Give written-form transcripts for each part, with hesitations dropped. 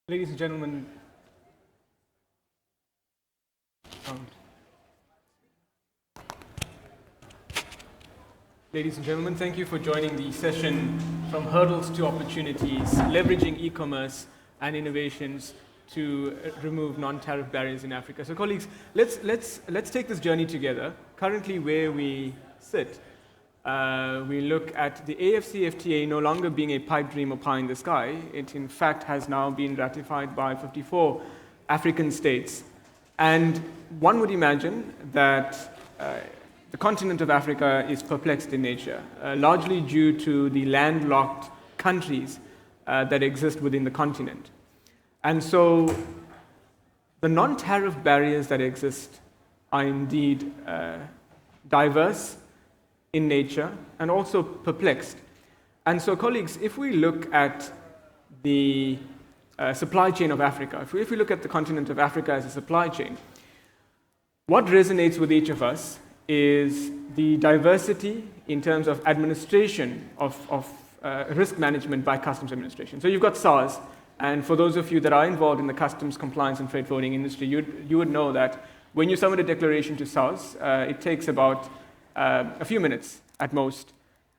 Ladies and gentlemen, thank you for joining the session From Hurdles to Opportunities, Leveraging E-commerce and Innovations to Remove Non-Tariff Barriers in Africa. So colleagues, let's take this journey together. Currently where we sit, we look at the AFCFTA no longer being a pipe dream or pie in the sky. It in fact has now been ratified by 54 African states. And one would imagine that the continent of Africa is perplexed in nature, largely due to the landlocked countries that exist within the continent. And so the non-tariff barriers that exist are indeed diverse in nature and also perplexed. And so colleagues, if we look at the supply chain of Africa, if we look at the continent of Africa as a supply chain, what resonates with each of us is the diversity in terms of administration of risk management by customs administration. So you've got SARS, and for those of you that are involved in the customs compliance and freight forwarding industry, you would know that when you submit a declaration to SARS, it takes about a few minutes at most,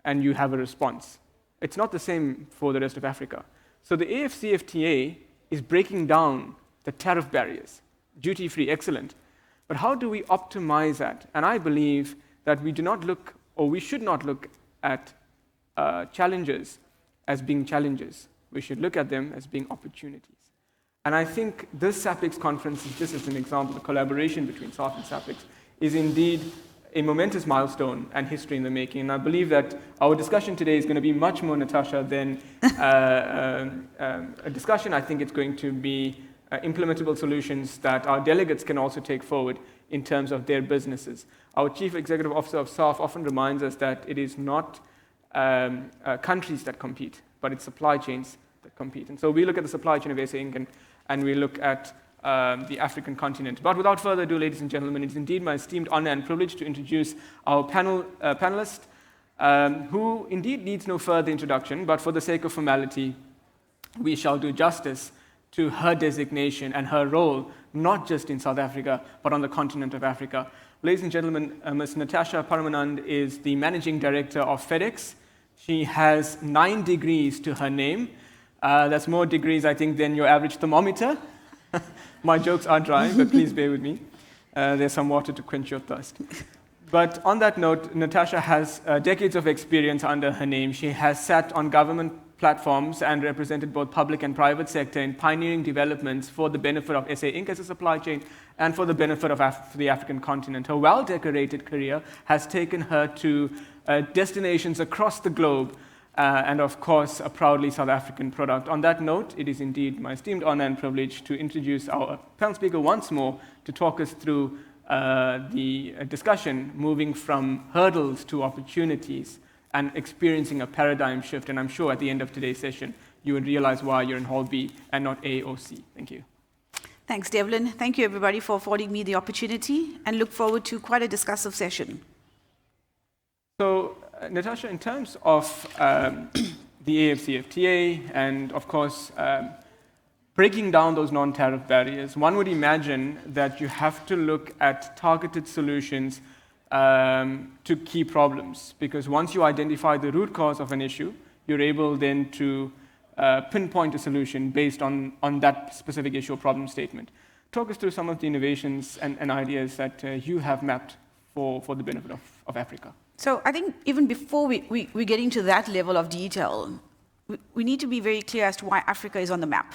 and you have a response. It's not the same for the rest of Africa. So the AFCFTA is breaking down the tariff barriers. Duty-free, excellent. But how do we optimize that? And I believe that we do not look, or we should not look at challenges as being challenges. We should look at them as being opportunities. And I think this SAPICS conference, just as an example, the collaboration between SARF and SAPICS is indeed a momentous milestone and history in the making. And I believe that our discussion today is going to be much more, Natasha, than a discussion. I think it's going to be implementable solutions that our delegates can also take forward in terms of their businesses. Our Chief Executive Officer of SARF often reminds us that it is not countries that compete, but it's supply chains that compete. And so we look at the supply chain of SA Inc. and we look at the African continent. But without further ado, ladies and gentlemen, it's indeed my esteemed honor and privilege to introduce our panelist, who indeed needs no further introduction, but for the sake of formality, we shall do justice to her designation and her role, not just in South Africa, but on the continent of Africa. Ladies and gentlemen, Ms. Natasha Parmanand is the Managing Director of FedEx. She has 9 degrees to her name. That's more degrees, I think, than your average thermometer. My jokes are dry, but please bear with me. There's some water to quench your thirst. But on that note, Natasha has decades of experience under her name. She has sat on government platforms and represented both public and private sector in pioneering developments for the benefit of SA Inc. as a supply chain and for the benefit of the African continent. Her well-decorated career has taken her to destinations across the globe, and of course, a proudly South African product. On that note, it is indeed my esteemed honor and privilege to introduce our panel speaker once more to talk us through the discussion moving from hurdles to opportunities and experiencing a paradigm shift. And I'm sure at the end of today's session, you would realize why you're in Hall B and not A or C. Thank you. Thanks, Devlin. Thank you, everybody, for affording me the opportunity, and look forward to quite a discussive session. So, Natasha, in terms of the AFCFTA and, of course, breaking down those non-tariff barriers, one would imagine that you have to look at targeted solutions to key problems, because once you identify the root cause of an issue, you're able then to pinpoint a solution based on that specific issue or problem statement. Talk us through some of the innovations and ideas that you have mapped for the benefit of Africa. So I think even before we get into that level of detail, we need to be very clear as to why Africa is on the map.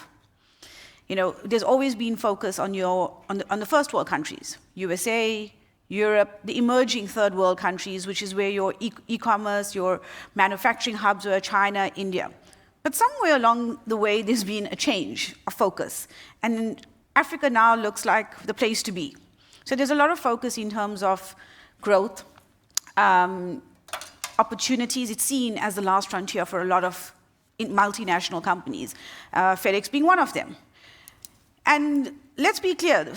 You know, there's always been focus on the first world countries, USA, Europe, the emerging third world countries, which is where your e-commerce, your manufacturing hubs were, China, India. But somewhere along the way, there's been a change of focus. And Africa now looks like the place to be. So there's a lot of focus in terms of growth, opportunities. It's seen as the last frontier for a lot of multinational companies, FedEx being one of them. And let's be clear,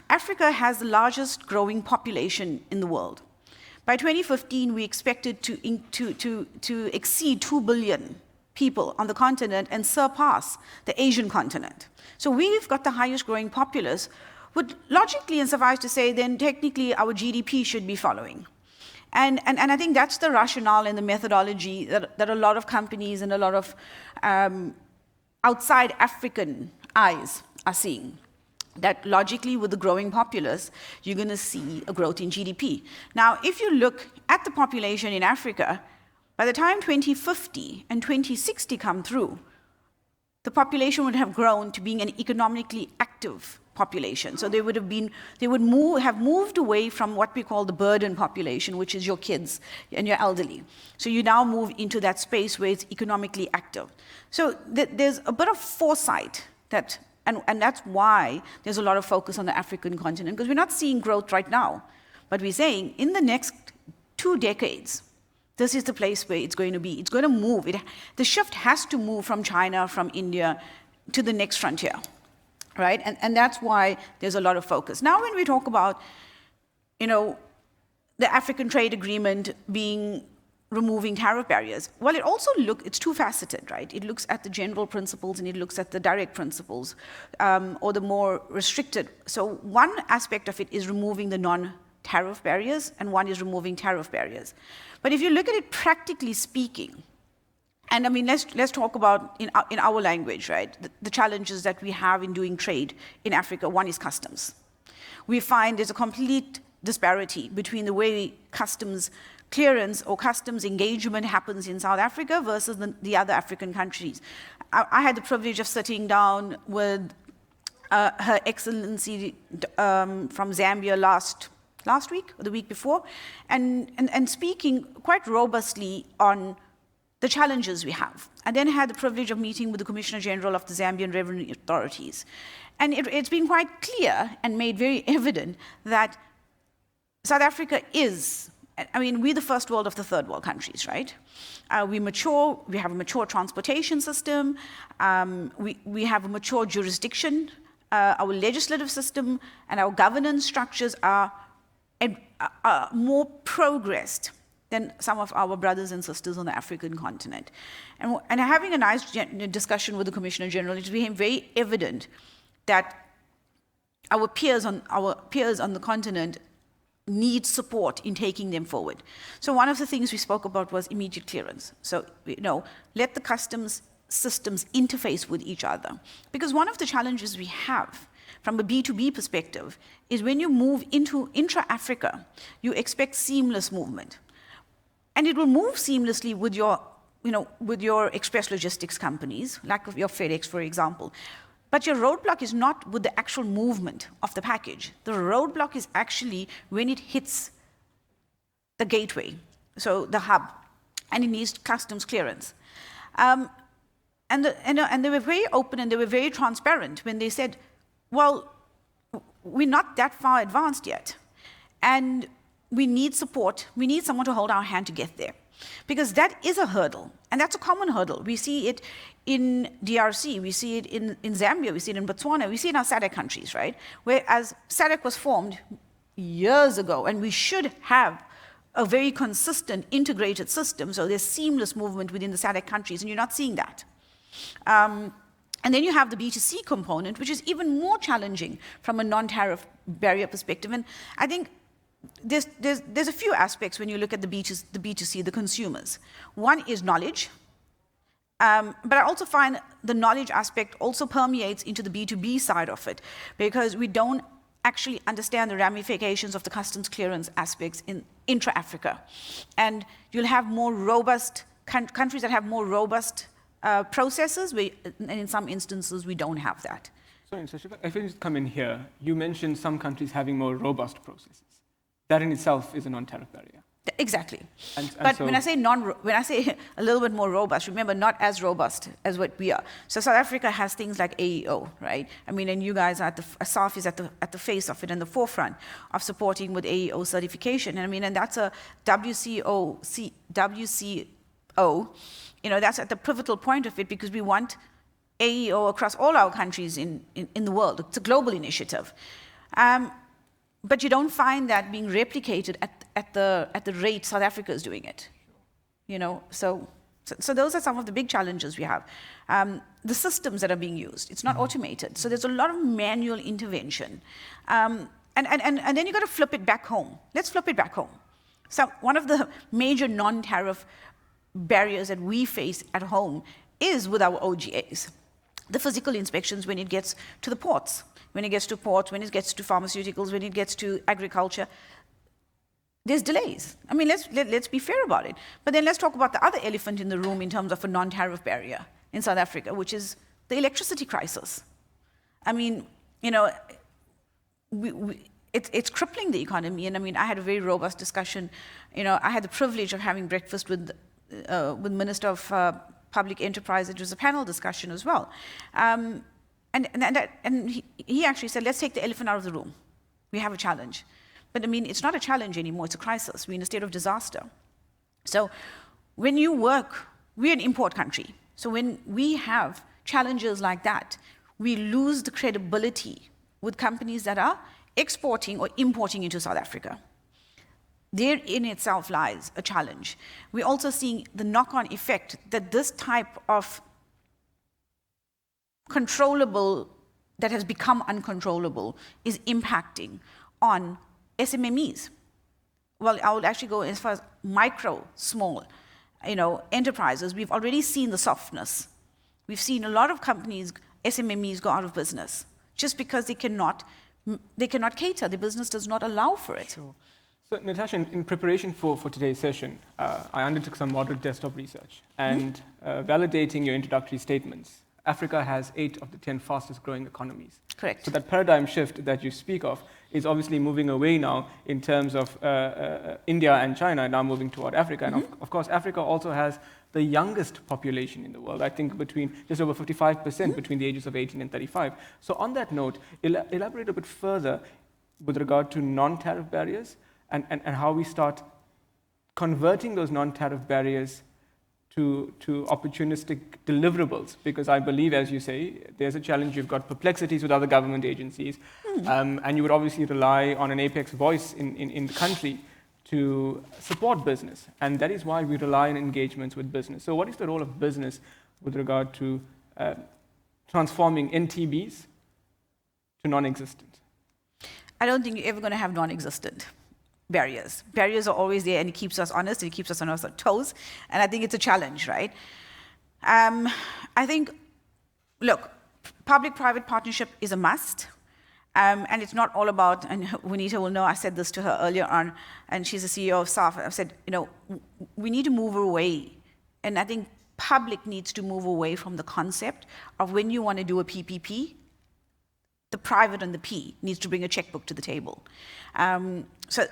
Africa has the largest growing population in the world. By 2015, we expected to exceed 2 billion people on the continent and surpass the Asian continent. So we've got the highest growing populace, would logically and suffice to say, then technically our GDP should be following. And I think that's the rationale and the methodology that a lot of companies and a lot of outside African eyes are seeing. That logically, with the growing populace, you're going to see a growth in GDP. Now, if you look at the population in Africa, by the time 2050 and 2060 come through, the population would have grown to being an economically active population. So they would have moved away from what we call the burden population, which is your kids and your elderly. So you now move into that space where it's economically active. So there's a bit of foresight that, and that's why there's a lot of focus on the African continent, because we're not seeing growth right now, but we're saying in the next 2 decades, this is the place where it's going to be. It's going to move. The shift has to move from China, from India, to the next frontier, right? And that's why there's a lot of focus. Now, when we talk about, the African Trade Agreement removing tariff barriers, well, it's two-faceted, right? It looks at the general principles and it looks at the direct principles, or the more restricted. So one aspect of it is removing the non-tariff barriers, and one is removing tariff barriers. But if you look at it practically speaking, and I mean, let's talk about in our language, right? The challenges that we have in doing trade in Africa. One is customs. We find there's a complete disparity between the way customs clearance or customs engagement happens in South Africa versus the other African countries. I had the privilege of sitting down with Her Excellency from Zambia last week or the week before, and speaking quite robustly on the challenges we have. I then had the privilege of meeting with the Commissioner General of the Zambian Revenue Authorities. And it's been quite clear and made very evident that South Africa is, we're the first world of the third world countries, right? We have a mature transportation system, we have a mature jurisdiction, our legislative system and our governance structures are more progressed than some of our brothers and sisters on the African continent. And having a nice discussion with the Commissioner General, it became very evident that our peers on the continent need support in taking them forward. So one of the things we spoke about was immediate clearance. So, let the customs systems interface with each other. Because one of the challenges we have from a B2B perspective is when you move into intra-Africa, you expect seamless movement. And it will move seamlessly with your express logistics companies, like your FedEx, for example. But your roadblock is not with the actual movement of the package. The roadblock is actually when it hits the gateway, so the hub, and it needs customs clearance. And they were very open and they were very transparent when they said, well, we're not that far advanced yet. And we need support. We need someone to hold our hand to get there. Because that is a hurdle, and that's a common hurdle. We see it in DRC, we see it in Zambia, we see it in Botswana, we see it in our SADC countries, right? Whereas SADC was formed years ago, and we should have a very consistent, integrated system, so there's seamless movement within the SADC countries, and you're not seeing that. And then you have the B2C component, which is even more challenging from a non-tariff barrier perspective. And I think there's a few aspects when you look at the B2C, the consumers. One is knowledge, but I also find the knowledge aspect also permeates into the B2B side of it, because we don't actually understand the ramifications of the customs clearance aspects in intra-Africa. And you'll have more robust countries that have more robust processes, and in some instances we don't have that. Sorry, Natasha, if I just come in here, you mentioned some countries having more robust processes. That in itself is a non-tariff barrier. Exactly. But so when I say a little bit more robust, remember, not as robust as what we are. So South Africa has things like AEO, right? And you guys are SAF is at the face of it and the forefront of supporting with AEO certification. And that's a WCO. That's at the pivotal point of it, because we want AEO across all our countries in the world. It's a global initiative. But you don't find that being replicated at the rate South Africa is doing it. So So those are some of the big challenges we have. The systems that are being used, it's not automated. So there's a lot of manual intervention. And then you've got to flip it back home. Let's flip it back home. So one of the major non-tariff barriers that we face at home is with our OGAs. The physical inspections when it gets to the ports, when it gets to pharmaceuticals, when it gets to agriculture, there's delays. I mean, let's be fair about it. But then let's talk about the other elephant in the room in terms of a non-tariff barrier in South Africa, which is the electricity crisis. I mean, you know, it's crippling the economy. And I mean, I had a very robust discussion. You know, I had the privilege of having breakfast with Minister of Public Enterprise. It was a panel discussion as well. And he actually said, let's take the elephant out of the room. We have a challenge. But I mean, it's not a challenge anymore, it's a crisis. We're in a state of disaster. So when you work, we're an import country. So when we have challenges like that, we lose the credibility with companies that are exporting or importing into South Africa. There in itself lies a challenge. We're also seeing the knock-on effect that this type of controllable, that has become uncontrollable, is impacting on SMMEs. Well, I would actually go as far as micro, small, enterprises. We've already seen the softness. We've seen a lot of companies, SMMEs, go out of business just because they cannot cater. The business does not allow for it. Sure. So, Natasha, in preparation for today's session, I undertook some moderate desktop research and validating your introductory statements. Africa has 8 of the 10 fastest growing economies. Correct. So that paradigm shift that you speak of is obviously moving away now in terms of India and China now moving toward Africa. And of course, Africa also has the youngest population in the world, I think between just over 55% between the ages of 18 and 35. So on that note, elaborate a bit further with regard to non-tariff barriers and how we start converting those non-tariff barriers to opportunistic deliverables, because I believe, as you say, there's a challenge. You've got perplexities with other government agencies, and you would obviously rely on an apex voice in the country to support business, and that is why we rely on engagements with business. So what is the role of business with regard to transforming NTBs to non-existent? I don't think you're ever going to have non-existent barriers. Barriers are always there, and it keeps us honest, it keeps us on our toes, and I think it's a challenge, right? I think, look, public-private partnership is a must, and it's not all about, and Juanita will know, I said this to her earlier on, and she's the CEO of SAF, I've said, we need to move away, and I think public needs to move away from the concept of when you want to do a PPP, the private and the P needs to bring a checkbook to the table. So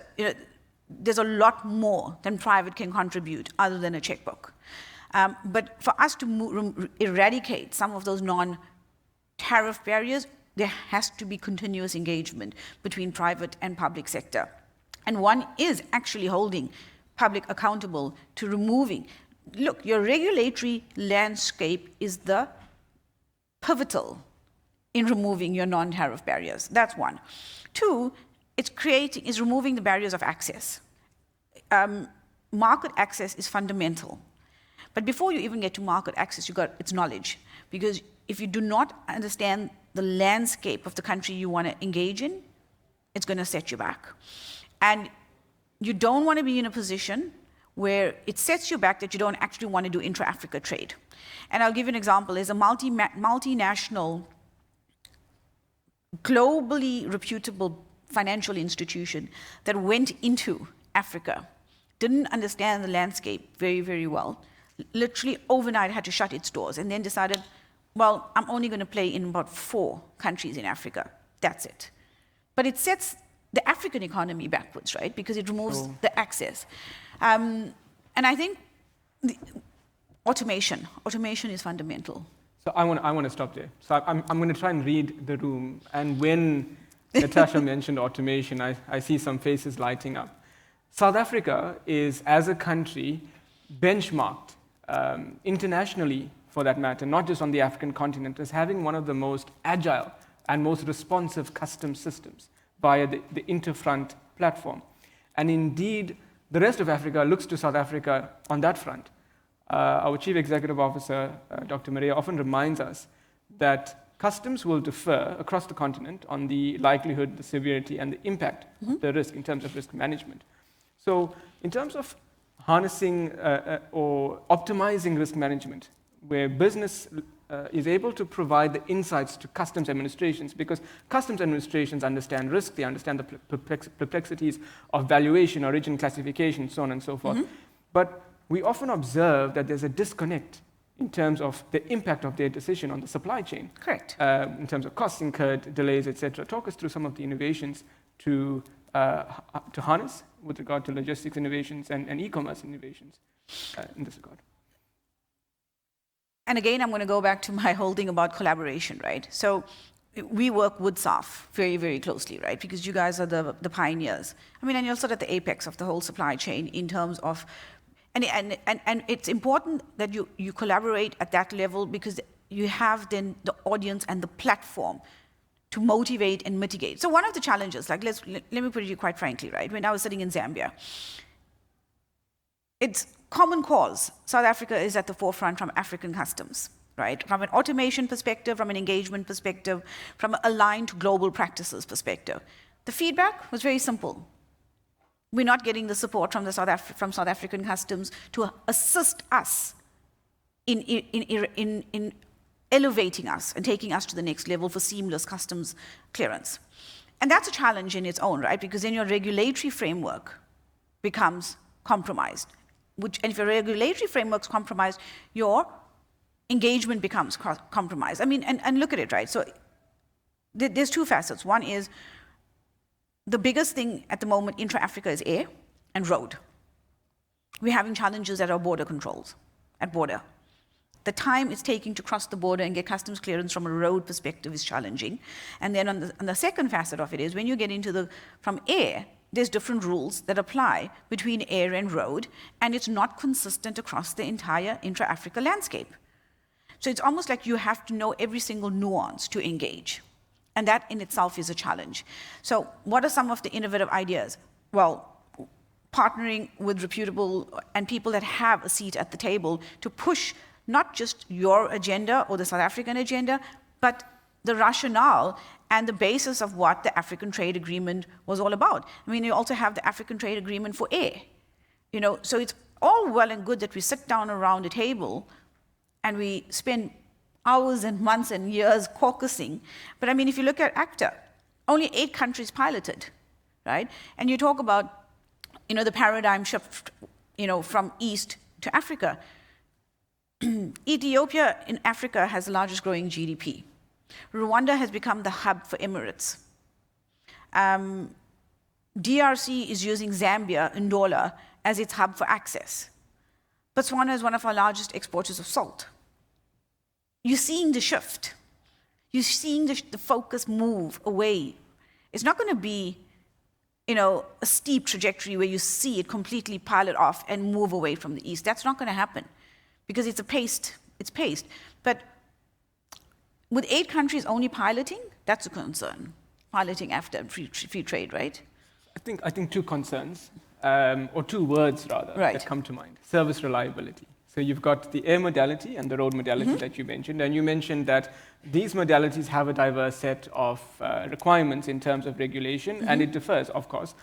there's a lot more than private can contribute other than a checkbook. But for us to eradicate some of those non-tariff barriers, there has to be continuous engagement between private and public sector. And one is actually holding public accountable to removing. Look, your regulatory landscape is the pivotal in removing your non-tariff barriers. That's one. 2, it's removing the barriers of access. Market access is fundamental. But before you even get to market access, it's knowledge. Because if you do not understand the landscape of the country you want to engage in, it's going to set you back. And you don't want to be in a position where it sets you back that you don't actually want to do intra-Africa trade. And I'll give you an example. There's a multinational, globally reputable financial institution that went into Africa, didn't understand the landscape very, very well, literally overnight had to shut its doors, and then decided, well, I'm only going to play in about 4 countries in Africa. That's it. But it sets the African economy backwards, right? Because it removes the access. And I think automation is fundamental. So I want to stop there. So I'm going to try and read the room. And when Natasha mentioned automation, I see some faces lighting up. South Africa is, as a country, benchmarked internationally, for that matter, not just on the African continent, as having one of the most agile and most responsive customs systems via the Interfront platform. And indeed, the rest of Africa looks to South Africa on that front. our Chief Executive Officer, Dr. Maria, often reminds us that customs will differ across the continent on the likelihood, the severity, and the impact of the risk in terms of risk management. So in terms of harnessing or optimizing risk management, where business is able to provide the insights to customs administrations, because customs administrations understand risk, they understand the perplexities of valuation, origin classification, so on and so forth. But we often observe that there's a disconnect in terms of the impact of their decision on the supply chain. Correct. In terms of costs incurred, delays, etc. Talk us through some of the innovations to harness with regard to logistics innovations and e-commerce innovations in this regard. And again, I'm going to go back to my whole thing about collaboration, right? So we work with SAF very, very closely, right? Because you guys are the pioneers. I mean, and you're sort of at the apex of the whole supply chain in terms of, and it's important that you collaborate at that level because you have then the audience and the platform to motivate and mitigate. So one of the challenges, like let me put it to you quite frankly, right? When I was sitting in Zambia, it's common cause. South Africa is at the forefront from African customs, right? From an automation perspective, from an engagement perspective, from an aligned to global practices perspective. The feedback was very simple. We're not getting the support from South African customs to assist us in elevating us and taking us to the next level for seamless customs clearance. And that's a challenge in its own, right? Because then your regulatory framework becomes compromised. And if your regulatory framework's compromised, your engagement becomes compromised. I mean, and look at it, right? So there's two facets. One is the biggest thing at the moment intra-Africa is air and road. We're having challenges at our border controls, at border. The time it's taking to cross the border and get customs clearance from a road perspective is challenging. And then on the second facet of it is when you get into from air, there's different rules that apply between air and road, and it's not consistent across the entire intra-Africa landscape. So it's almost like you have to know every single nuance to engage. And that in itself is a challenge. So what are some of the innovative ideas? Well, partnering with reputable and people that have a seat at the table to push not just your agenda or the South African agenda, but the rationale and the basis of what the African Trade Agreement was all about. I mean, you also have the African Trade Agreement for air. So it's all well and good that we sit down around a table and we spend hours and months and years caucusing. But I mean, if you look at ACTA, only 8 countries piloted, right? And you talk about, the paradigm shift, from East to Africa. Ethiopia in Africa has the largest growing GDP. Rwanda has become the hub for Emirates. DRC is using Zambia, Ndola, as its hub for access. Botswana is one of our largest exporters of salt. You're seeing the shift. You're seeing the focus move away. It's not going to be, a steep trajectory where you see it completely pilot off and move away from the East. That's not going to happen because it's paced. But with 8 countries only piloting, that's a concern. Piloting after free trade, right? I think 2 concerns, or 2 words rather, that come to mind. Service reliability. So you've got the air modality and the road modality that you mentioned, and you mentioned that these modalities have a diverse set of requirements in terms of regulation, and it differs, of course.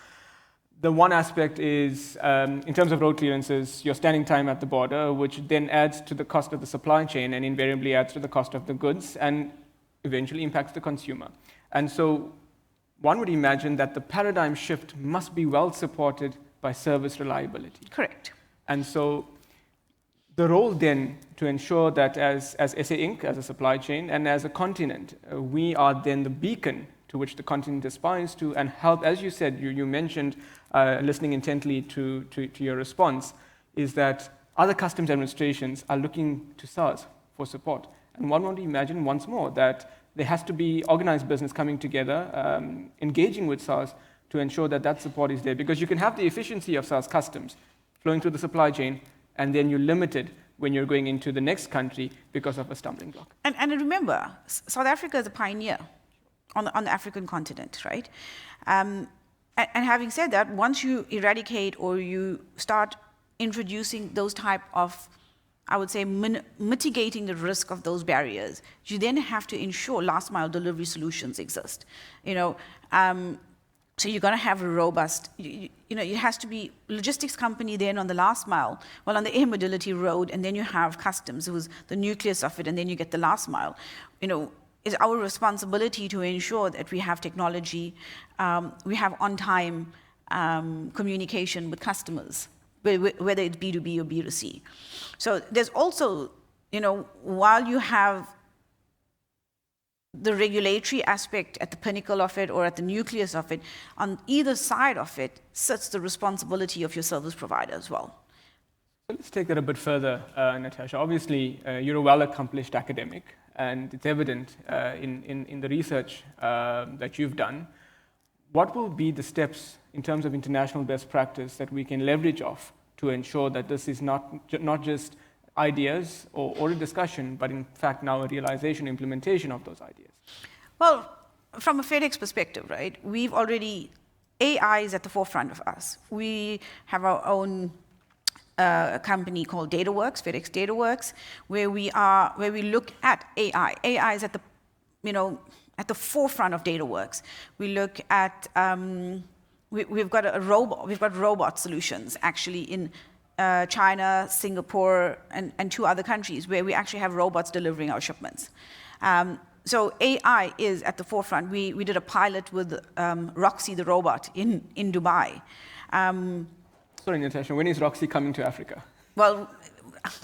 The one aspect is, in terms of road clearances, your standing time at the border, which then adds to the cost of the supply chain and invariably adds to the cost of the goods and eventually impacts the consumer. And so one would imagine that the paradigm shift must be well supported by service reliability. Correct. And so the role then to ensure that as SA Inc., as a supply chain, and as a continent, we are then the beacon to which the continent aspires to and help, as you said, you mentioned, listening intently to your response, is that other customs administrations are looking to SARS for support. And one would imagine once more that there has to be organized business coming together, engaging with SARS to ensure that that support is there. Because you can have the efficiency of SARS customs flowing through the supply chain, and then you're limited when you're going into the next country because of a stumbling block. And remember, South Africa is a pioneer on the African continent, right? And having said that, once you eradicate or you start introducing those type of I would say, mitigating the risk of those barriers, you then have to ensure last mile delivery solutions exist. So you're going to have a robust, it has to be logistics company then on the last mile, well, on the air mobility road, and then you have customs, who's the nucleus of it, and then you get the last mile. It's our responsibility to ensure that we have technology, we have on-time communication with customers, whether it's B2B or B2C. So there's also, while you have the regulatory aspect at the pinnacle of it or at the nucleus of it, on either side of it sits the responsibility of your service provider as well. So let's take that a bit further, Natasha. Obviously, you're a well-accomplished academic, and it's evident in the research that you've done. What will be the steps in terms of international best practice that we can leverage off to ensure that this is not just ideas or a discussion, but in fact now a realization, implementation of those ideas? Well, from a FedEx perspective, right, we've already, AI is at the forefront of us. We have our own company called DataWorks, FedEx DataWorks, where we look at AI. AI is at the forefront of DataWorks. We look at, we've got robot solutions actually in China, Singapore, and 2 other countries where we actually have robots delivering our shipments. So AI is at the forefront. We did a pilot with Roxy the robot in Dubai. Sorry, Natasha, when is Roxy coming to Africa? Well,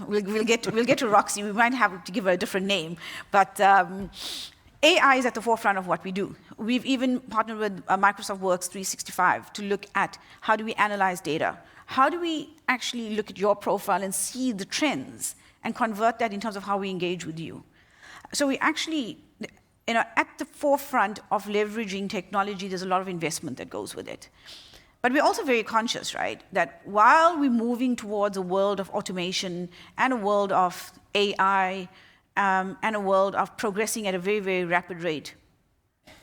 we'll get to Roxy. We might have to give her a different name, but AI is at the forefront of what we do. We've even partnered with Microsoft Works 365 to look at how do we analyze data. How do we actually look at your profile and see the trends and convert that in terms of how we engage with you? So we actually, at the forefront of leveraging technology, there's a lot of investment that goes with it. But we're also very conscious, right, that while we're moving towards a world of automation and a world of AI and a world of progressing at a very, very rapid rate,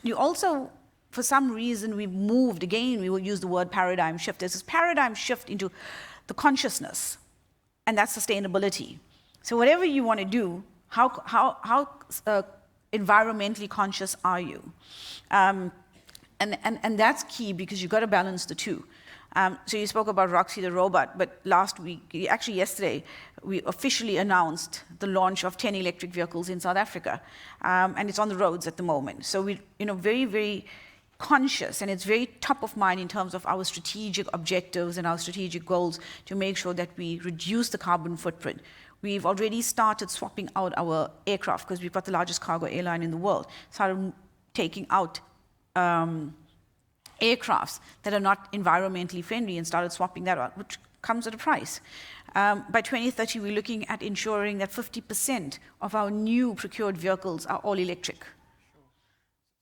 you also, for some reason, we've moved, again, we will use the word paradigm shift. There's this paradigm shift into the consciousness, and that's sustainability. So whatever you want to do, how environmentally conscious are you? And that's key because you've got to balance the two. So you spoke about Roxy the robot, but last week, actually yesterday, we officially announced the launch of 10 electric vehicles in South Africa, and it's on the roads at the moment. So we're very, very conscious, and it's very top of mind in terms of our strategic objectives and our strategic goals to make sure that we reduce the carbon footprint. We've already started swapping out our aircraft because we've got the largest cargo airline in the world, started taking out aircrafts that are not environmentally friendly and started swapping that out, which comes at a price. By 2030, we're looking at ensuring that 50% of our new procured vehicles are all electric.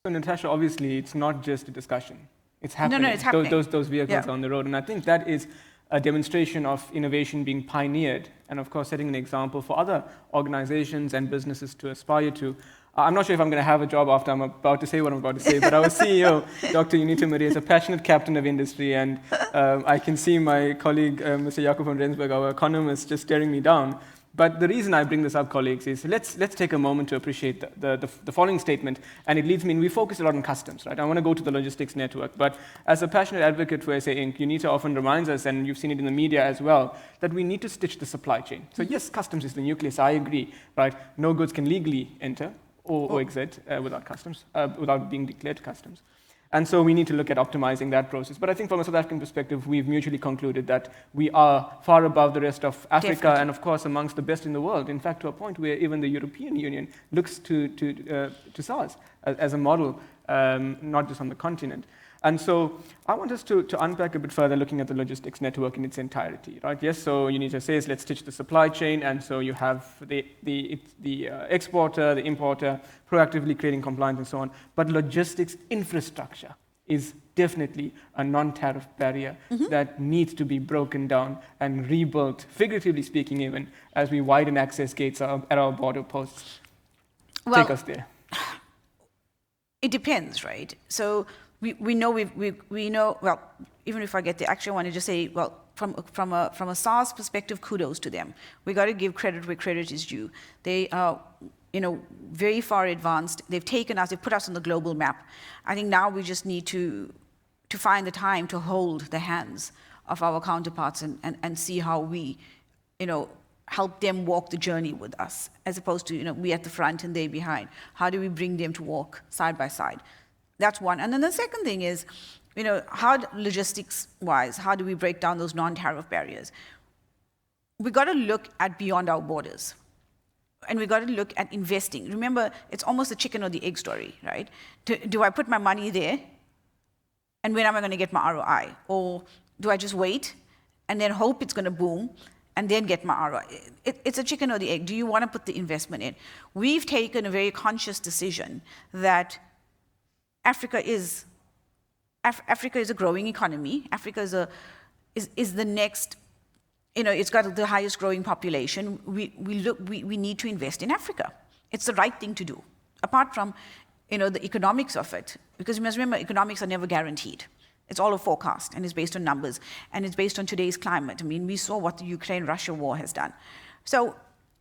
So Natasha, obviously, it's not just a discussion. It's happening. No, it's happening. Those vehicles are on the road. And I think that is a demonstration of innovation being pioneered and, of course, setting an example for other organizations and businesses to aspire to. I'm not sure if I'm going to have a job after I'm about to say what I'm about to say, but our CEO, Dr. Unita Maria, is a passionate captain of industry, and I can see my colleague, Mr. Jacob von Rensburg, our economist, just staring me down. But the reason I bring this up, colleagues, is let's take a moment to appreciate the following statement, and it leads me, we focus a lot on customs, right? I want to go to the logistics network, but as a passionate advocate for SA Inc., Unita often reminds us, and you've seen it in the media as well, that we need to stitch the supply chain. So yes, customs is the nucleus, I agree, right? No goods can legally enter or exit without customs, without being declared customs. And so we need to look at optimizing that process. But I think from a South African perspective, we've mutually concluded that we are far above the rest of Africa. Definitely. And of course amongst the best in the world. In fact, to a point where even the European Union looks to SARS as a model, not just on the continent. And so I want us to unpack a bit further, looking at the logistics network in its entirety, right? Yes, so Unita says, let's stitch the supply chain, and so you have the exporter, the importer, proactively creating compliance and so on. But logistics infrastructure is definitely a non-tariff barrier that needs to be broken down and rebuilt, figuratively speaking even, as we widen access gates at our border posts. Well, take us there. It depends, right? So we know, well, even if I get there, actually I want to just say, well, from a SARS perspective, kudos to them. We got to give credit where credit is due. They are, very far advanced. They've put us on the global map. I think now we just need to find the time to hold the hands of our counterparts and see how we, help them walk the journey with us, as opposed to, we at the front and they behind. How do we bring them to walk side by side? That's one. And then the second thing is, how logistics-wise, how do we break down those non-tariff barriers? We've got to look at beyond our borders. And we've got to look at investing. Remember, it's almost the chicken or the egg story, right? Do I put my money there? And when am I going to get my ROI? Or do I just wait and then hope it's going to boom and then get my ROI? It's a chicken or the egg. Do you want to put the investment in? We've taken a very conscious decision that Africa is a growing economy. Africa is the next, it's got the highest growing population. We need to invest in Africa. It's the right thing to do, apart from, the economics of it. Because you must remember, economics are never guaranteed. It's all a forecast, and it's based on numbers, and it's based on today's climate. I mean, we saw what the Ukraine-Russia war has done. So,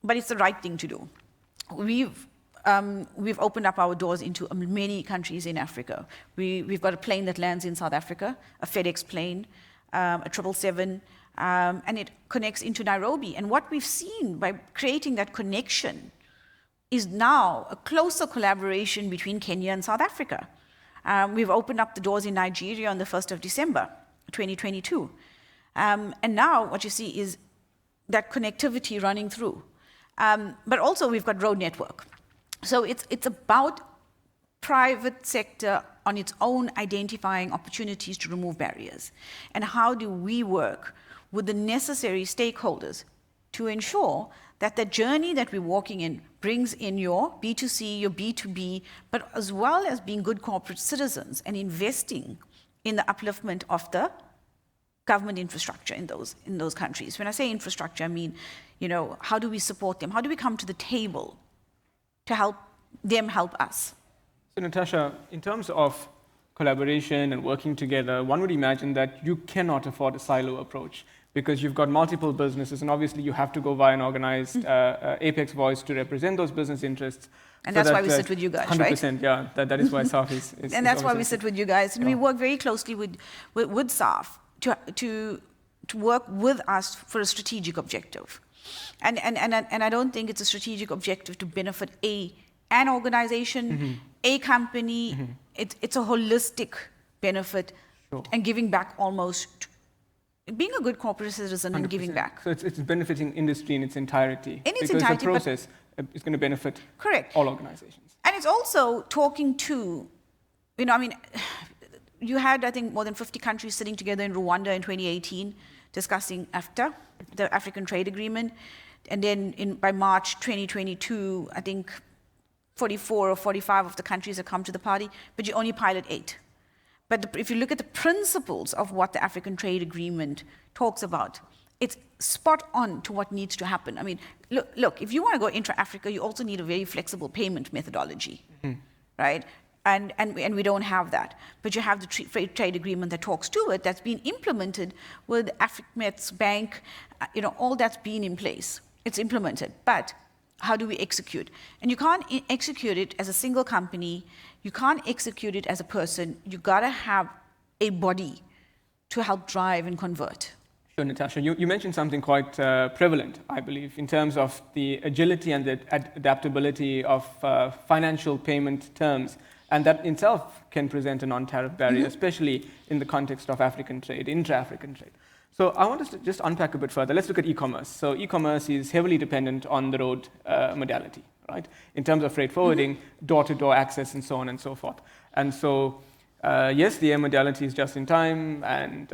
but it's the right thing to do. We've opened up our doors into many countries in Africa. We've got a plane that lands in South Africa, a FedEx plane, a 777, and it connects into Nairobi. And what we've seen by creating that connection is now a closer collaboration between Kenya and South Africa. We've opened up the doors in Nigeria on the 1st of December, 2022. And now what you see is that connectivity running through. But also we've got road network. So it's about private sector on its own identifying opportunities to remove barriers. And how do we work with the necessary stakeholders to ensure that the journey that we're walking in brings in your B2C, your B2B, but as well as being good corporate citizens and investing in the upliftment of the government infrastructure in those countries. When I say infrastructure, I mean, how do we support them? How do we come to the table to help them help us? So Natasha, in terms of collaboration and working together, one would imagine that you cannot afford a silo approach because you've got multiple businesses, and obviously you have to go via an organized apex voice to represent those business interests. And so that's why we sit with you guys, 100%, right? 100%, yeah. That is why SAF is and that's why we sit with you guys. And we work very closely with SAF to work with us for a strategic objective. And I don't think it's a strategic objective to benefit an organization, a company. It's a holistic benefit and giving back almost. Being a good corporate citizen 100%. And giving back. So it's benefiting industry in its entirety. Because the process is going to benefit all organizations. And it's also talking to, you had, I think, more than 50 countries sitting together in Rwanda in 2018 discussing AfTA, the African Trade Agreement. And then by March 2022, I think 44 or 45 of the countries have come to the party, but you only pilot 8. But if you look at the principles of what the African Trade Agreement talks about, it's spot on to what needs to happen. I mean, look, if you want to go intra-Africa, you also need a very flexible payment methodology, right? And we don't have that. But you have the free trade agreement that talks to it, that's been implemented with AfricMets Bank, all that's been in place. It's implemented, but how do we execute? And you can't execute it as a single company. You can't execute it as a person. You gotta have a body to help drive and convert. Sure, Natasha. You mentioned something quite prevalent, I believe, in terms of the agility and the adaptability of financial payment terms. And that itself can present a non-tariff barrier, especially in the context of African trade, intra-African trade. So I want us to just unpack a bit further. Let's look at e-commerce. So e-commerce is heavily dependent on the road modality, right? In terms of freight forwarding, door-to-door access, and so on and so forth. And so, yes, the air modality is just in time and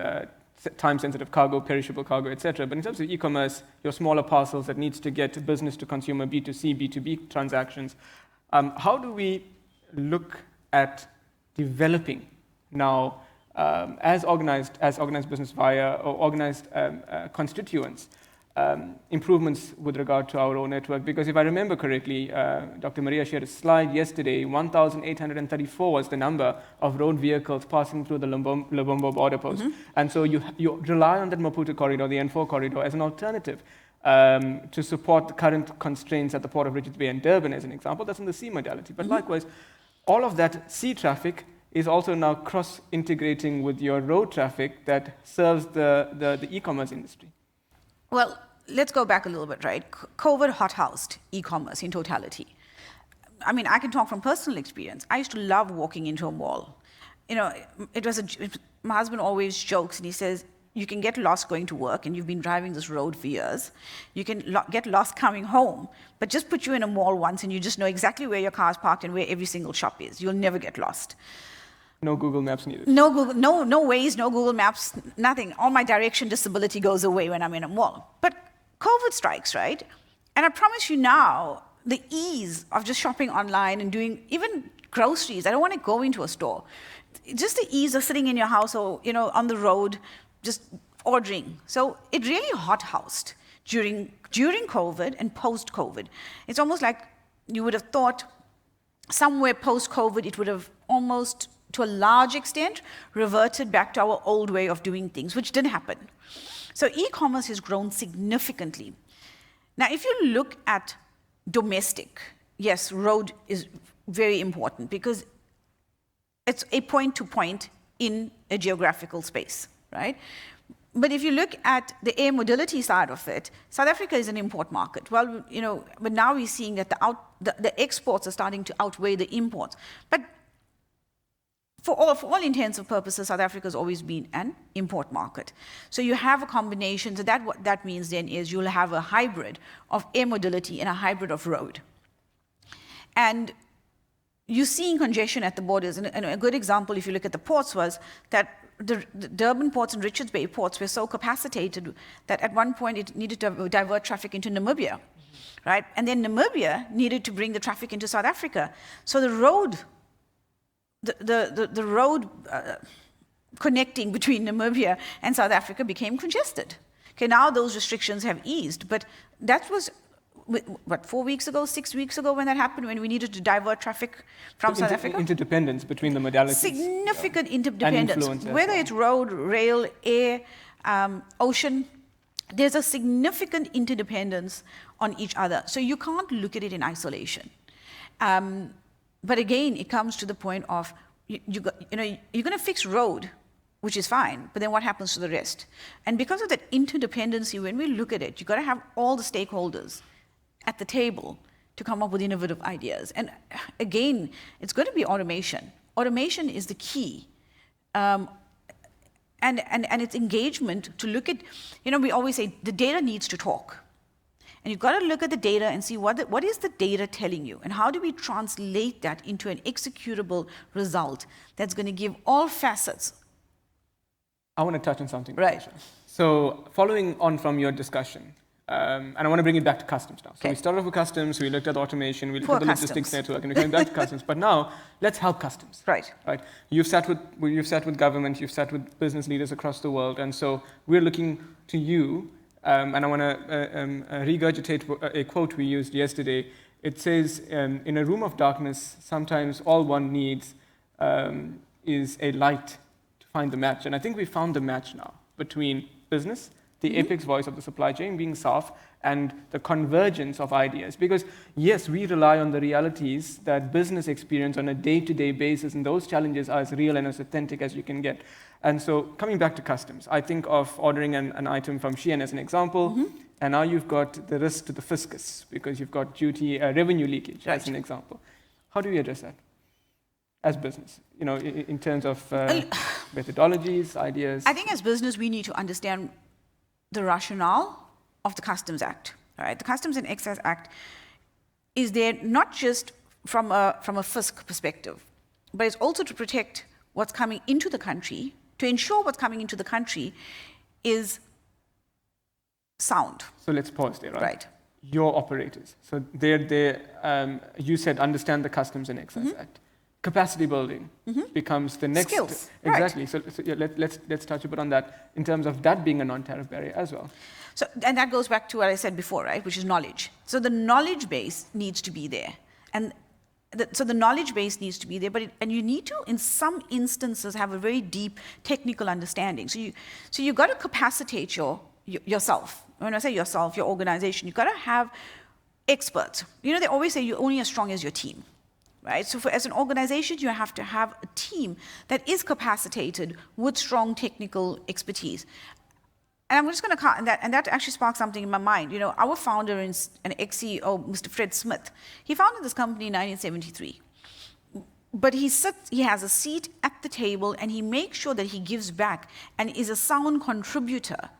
time-sensitive cargo, perishable cargo, etc. But in terms of e-commerce, your smaller parcels that needs to get business-to-consumer, B2C, B2B transactions, how do we look at developing now as organized business via or organized constituents, improvements with regard to our road network. Because if I remember correctly, Dr. Maria shared a slide yesterday, 1,834 was the number of road vehicles passing through the Lubombo border post. And so you rely on that Maputo corridor, the N4 corridor, as an alternative to support the current constraints at the Port of Richards Bay and Durban, as an example. That's in the sea modality. But likewise, all of that sea traffic is also now cross-integrating with your road traffic that serves the e-commerce industry. Well, let's go back a little bit, right? COVID hothoused e-commerce in totality. I mean, I can talk from personal experience. I used to love walking into a mall. You know, my husband always jokes and he says, you can get lost going to work and you've been driving this road for years. You can get lost coming home, but just put you in a mall once and you just know exactly where your car's parked and where every single shop is. You'll never get lost. No Google Maps needed. No Waze, no Google Maps, nothing. All my direction disability goes away when I'm in a mall. But COVID strikes, right? And I promise you now, the ease of just shopping online and doing even groceries. I don't want to go into a store. Just the ease of sitting in your house or, you know, on the road, just ordering. So it really hothoused during COVID and post-COVID. It's almost like you would have thought somewhere post-COVID it would have almost, to a large extent, reverted back to our old way of doing things, which didn't happen. So e-commerce has grown significantly. Now, if you look at domestic, yes, road is very important because it's a point-to-point in a geographical space, right? But if you look at the air mobility side of it, South Africa is an import market. Well, you know, but now we're seeing that the exports are starting to outweigh the imports. But for all intents and purposes, South Africa has always been an import market. So you have a combination. So what that means then is you'll have a hybrid of air mobility and a hybrid of road. And you're seeing congestion at the borders. And a good example, if you look at the ports, was that the Durban ports and Richards Bay ports were so capacitated that at one point it needed to divert traffic into Namibia, right? And then Namibia needed to bring the traffic into South Africa. So the road connecting between Namibia and South Africa became congested. Okay, now those restrictions have eased, but that was, what, 4 weeks ago, 6 weeks ago when that happened, when we needed to divert traffic from South Africa? Interdependence between the modalities. Significant interdependence. Whether well. It's road, rail, air, ocean, there's a significant interdependence on each other. So you can't look at it in isolation. But again, it comes to the point of, you're going to fix road, which is fine, but then what happens to the rest? And because of that interdependency, when we look at it, you've got to have all the stakeholders at the table to come up with innovative ideas. And again, it's going to be automation. Automation is the key. And it's engagement to look at, we always say the data needs to talk. And you've got to look at the data and see what is the data telling you, and how do we translate that into an executable result that's going to give all facets. I want to touch on something. Right. Natasha. So following on from your discussion, and I want to bring it back to customs now. So we started off with customs, we looked at automation, we looked at the logistics network, and we're going back to customs. But now, let's help customs. Right. You've sat with government, you've sat with business leaders across the world, and so we're looking to you. And I want to regurgitate a quote we used yesterday. It says, in a room of darkness, sometimes all one needs is a light to find the match. And I think we found the match now between business, the apex voice of the supply chain being SAF, and the convergence of ideas. Because yes, we rely on the realities that business experience on a day-to-day basis, and those challenges are as real and as authentic as you can get. And so coming back to customs, I think of ordering an item from Shein as an example, and now you've got the risk to the fiscus because you've got duty revenue leakage as an example. How do we address that as business, in terms of methodologies, ideas? I think as business, we need to understand the rationale of the Customs Act. Right? The Customs and Excise Act is there not just from a fisc perspective, but it's also to protect what's coming into the country, to ensure what's coming into the country is sound. So let's pause there, right? Right. Your operators. So you said understand the Customs and Excise Act. Capacity building becomes the next. Skills. Exactly. Right. So let's touch a bit on that in terms of that being a non-tariff barrier as well. So, and that goes back to what I said before, right, which is knowledge. So the knowledge base needs to be there. And so the knowledge base needs to be there, and you need to, in some instances, have a very deep technical understanding. So you've got to capacitate yourself. When I say yourself, your organization, you've got to have experts. You know, they always say you're only as strong as your team, right? So as an organization, you have to have a team that is capacitated with strong technical expertise. And I'm just going to, and that actually sparked something in my mind. You know, our founder and ex-CEO, Mr. Fred Smith, he founded this company in 1973. But he has a seat at the table, and he makes sure that he gives back and is a sound contributor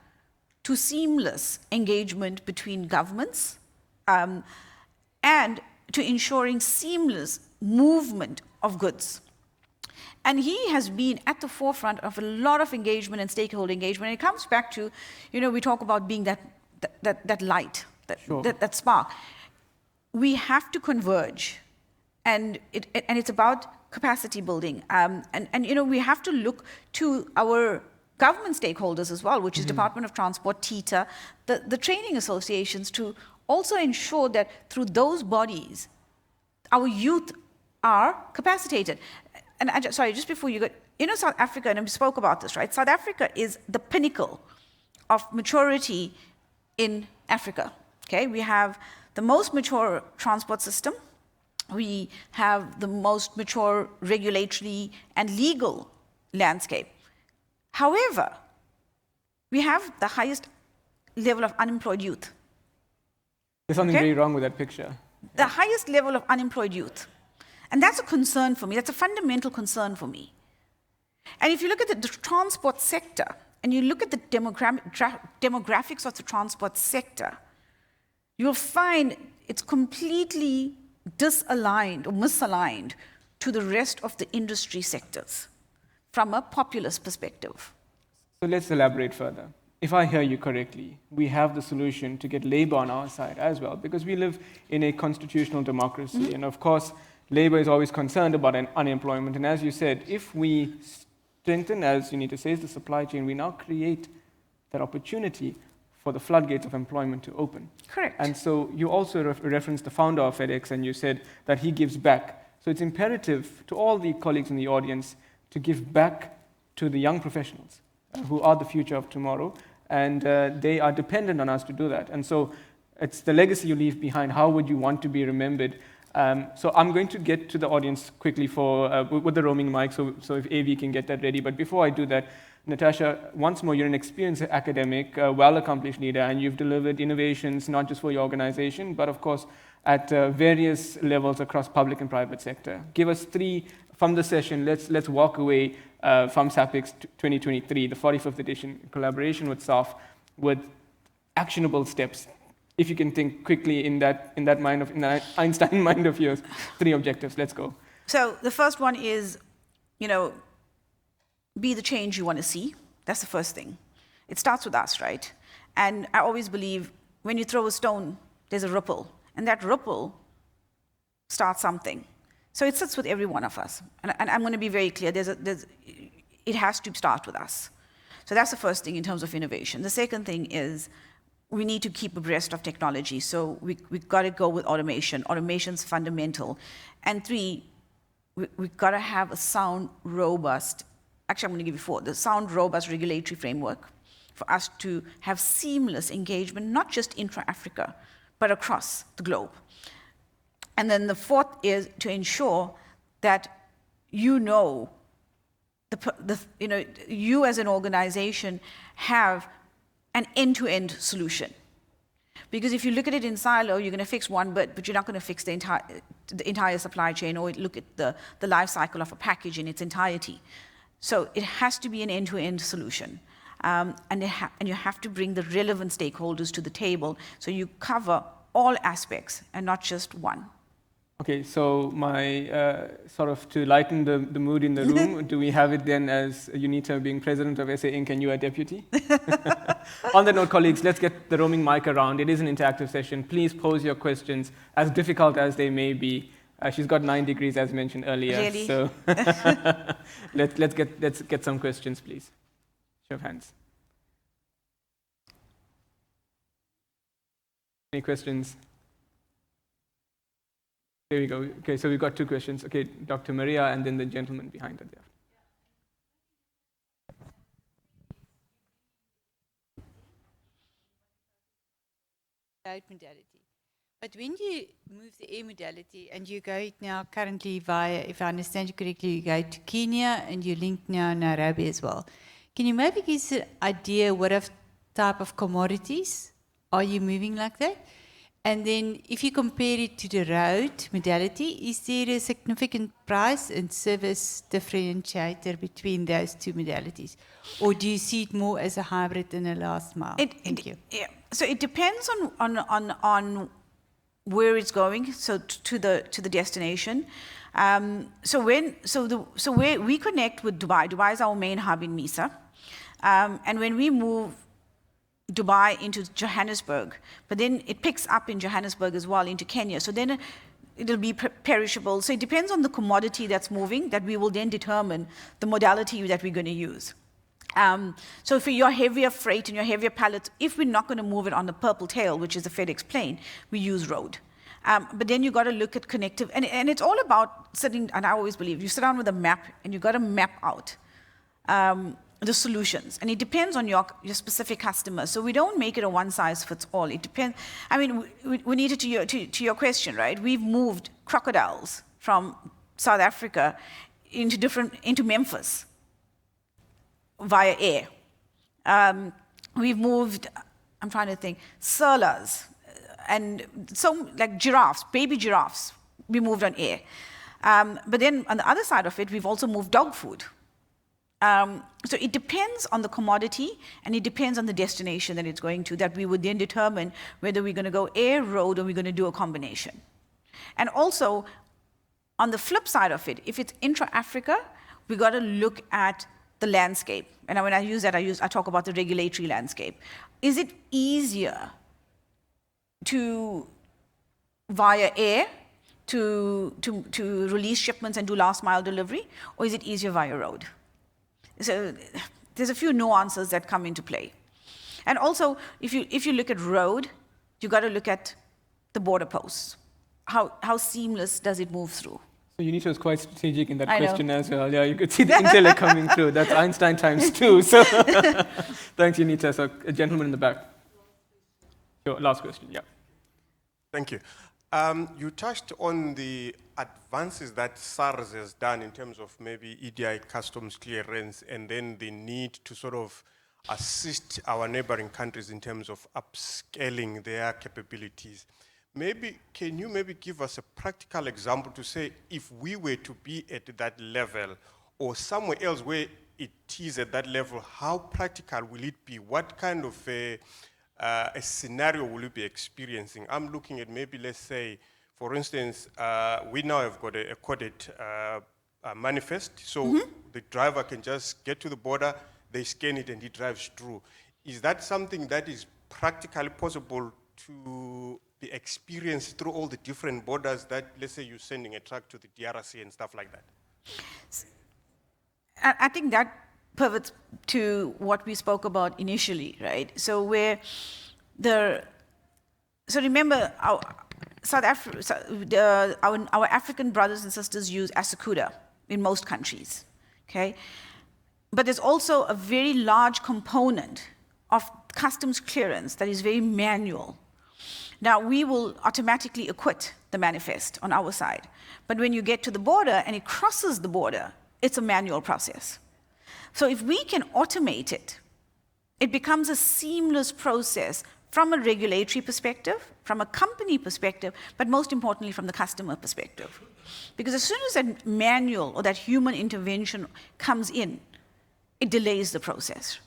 to seamless engagement between governments and to ensuring seamless movement of goods. And he has been at the forefront of a lot of engagement and stakeholder engagement. And it comes back to, you know, we talk about being that light, that spark. We have to converge, and it's about capacity building. And you know, we have to look to our government stakeholders as well, which is Department of Transport, TITA, the training associations, to also ensure that through those bodies, our youth are capacitated. And sorry, just before you go, you know, South Africa, and we spoke about this, right? South Africa is the pinnacle of maturity in Africa, okay? We have the most mature transport system. We have the most mature regulatory and legal landscape. However, we have the highest level of unemployed youth. There's something very wrong with that picture. The highest level of unemployed youth. And that's a concern for me. That's a fundamental concern for me. And if you look at the transport sector, and you look at the demographics of the transport sector, you'll find it's completely disaligned or misaligned to the rest of the industry sectors from a populist perspective. So let's elaborate further. If I hear you correctly, we have the solution to get labor on our side as well, because we live in a constitutional democracy. And of course, labor is always concerned about unemployment. And as you said, if we strengthen, as you need to say, the supply chain, we now create that opportunity for the floodgates of employment to open. Correct. And so you also referenced the founder of FedEx, and you said that he gives back. So it's imperative to all the colleagues in the audience to give back to the young professionals who are the future of tomorrow, and they are dependent on us to do that. And so it's the legacy you leave behind. How would you want to be remembered? So I'm going to get to the audience quickly with the roaming mic, so if AV can get that ready. But before I do that, Natasha, once more, you're an experienced academic, well-accomplished leader, and you've delivered innovations not just for your organization, but of course at various levels across public and private sector. Give us three from the session. Let's walk away from SAPICS 2023, the 45th edition, in collaboration with SAF, with actionable steps. If you can think quickly in that Einstein mind of yours, three objectives. Let's go. So the first one is, you know, be the change you want to see. That's the first thing. It starts with us, right? And I always believe when you throw a stone, there's a ripple, and that ripple starts something. So it sits with every one of us. And I'm going to be very clear. It has to start with us. So that's the first thing in terms of innovation. The second thing is we need to keep abreast of technology. So we've got to go with automation. Automation's fundamental. And three, we've got to have a sound, robust, actually I'm going to give you four, the sound, robust regulatory framework for us to have seamless engagement, not just intra-Africa, but across the globe. And then the fourth is to ensure that you as an organization have an end-to-end solution. Because if you look at it in silo, you're going to fix one bit, but you're not going to fix the entire supply chain, or look at the life cycle of a package in its entirety. So it has to be an end-to-end solution. And you have to bring the relevant stakeholders to the table, so you cover all aspects and not just one. Okay, so my to lighten the mood in the room, do we have it then as UNITA being president of SA Inc. and you are deputy? On that note, colleagues, let's get the roaming mic around. It is an interactive session. Please pose your questions, as difficult as they may be. She's got 9 degrees, as mentioned earlier. Really? So let's get some questions, please. Show of hands. Any questions? There we go. Okay, so we've got 2 questions. Okay, Dr. Maria, and then the gentleman behind her there. Road modality. But when you move the air modality and you go now currently via, if I understand you correctly, you go to Kenya and you link now Nairobi as well. Can you maybe give us an idea what type of commodities are you moving like that? And then if you compare it to the road modality, is there a significant price and service differentiator between those 2 modalities? Or do you see it more as a hybrid in the last mile? Thank you. Yeah. So it depends on where it's going, so to the destination. So where we connect with Dubai. Dubai is our main hub in MISA. And when we move Dubai into Johannesburg, but then it picks up in Johannesburg as well into Kenya. So then it'll be perishable. So it depends on the commodity that's moving that we will then determine the modality that we're going to use. So for your heavier freight and your heavier pallets, if we're not going to move it on the purple tail, which is the FedEx plane, we use road. But then you got to look at connective, and it's all about sitting, and I always believe, you sit down with a map and you got to map out the solutions. And it depends on your specific customer. So we don't make it a one-size-fits-all. It depends. I mean, we need it to your question, right? We've moved crocodiles from South Africa into Memphis via air. We've moved, I'm trying to think, surlas, and so like giraffes, baby giraffes, we moved on air. But then on the other side of it, we've also moved dog food. So it depends on the commodity and it depends on the destination that it's going to, that we would then determine whether we're going to go air, road, or we're going to do a combination. And also, on the flip side of it, if it's intra-Africa, we got to look at the landscape. And when I use that, I talk about the regulatory landscape. Is it easier to, via air, to release shipments and do last mile delivery, or is it easier via road? So there's a few nuances that come into play. And also, if you look at road, you got to look at the border posts. How seamless does it move through? So Unita was quite strategic in that question as well. Yeah, you could see the intellect coming through. That's Einstein times 2. So thanks, Unita. So a gentleman in the back. Your last question, yeah. Thank you. You touched on the advances that SARS has done in terms of maybe EDI customs clearance and then the need to sort of assist our neighboring countries in terms of upscaling their capabilities. Can you give us a practical example to say if we were to be at that level or somewhere else where it is at that level, how practical will it be? What kind of a scenario will you be experiencing? I'm looking at maybe, let's say, for instance, we now have got a coded manifest, so the driver can just get to the border, they scan it, and he drives through. Is that something that is practically possible to be experienced through all the different borders that, let's say, you're sending a truck to the DRC and stuff like that? I think that pivots to what we spoke about initially, right? So remember, our African brothers and sisters use Asakuda in most countries, okay? But there's also a very large component of customs clearance that is very manual. Now, we will automatically acquit the manifest on our side. But when you get to the border and it crosses the border, it's a manual process. So if we can automate it, it becomes a seamless process from a regulatory perspective, from a company perspective, but most importantly from the customer perspective. Because as soon as that manual or that human intervention comes in, it delays the process.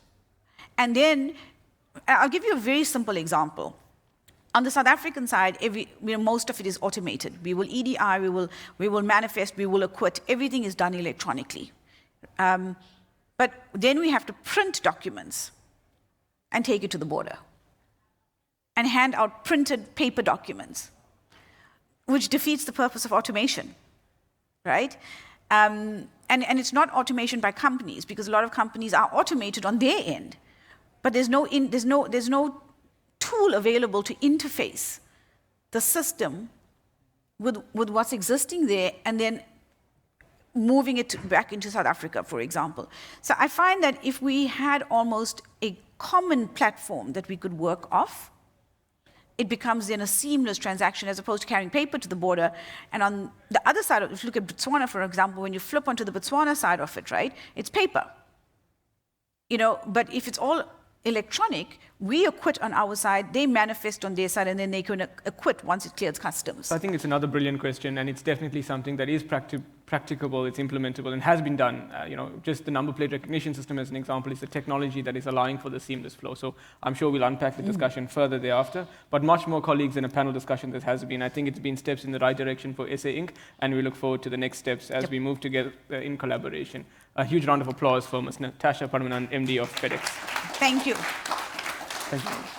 And then, I'll give you a very simple example. On the South African side, most of it is automated. We will EDI, we will manifest, we will acquit. Everything is done electronically. But then we have to print documents and take it to the border and hand out printed paper documents, which defeats the purpose of automation, right? And it's not automation by companies, because a lot of companies are automated on their end, but there's no tool available to interface the system with what's existing there, and then moving it back into South Africa, for example. So I find that if we had almost a common platform that we could work off, it becomes then a seamless transaction as opposed to carrying paper to the border. And on the other side, if you look at Botswana, for example, when you flip onto the Botswana side of it, right, it's paper. But if it's all electronic, we acquit on our side, they manifest on their side, and then they can acquit once it clears customs. I think it's another brilliant question, and it's definitely something that is practicable, it's implementable, and has been done. Just the number plate recognition system, as an example, is the technology that is allowing for the seamless flow. So I'm sure we'll unpack the discussion further thereafter, but much more colleagues in a panel discussion this has been. I think it's been steps in the right direction for SA Inc., and we look forward to the next steps as we move together in collaboration. A huge round of applause for Ms. Natasha Parmanand, MD of FedEx. Thank you. Thank you.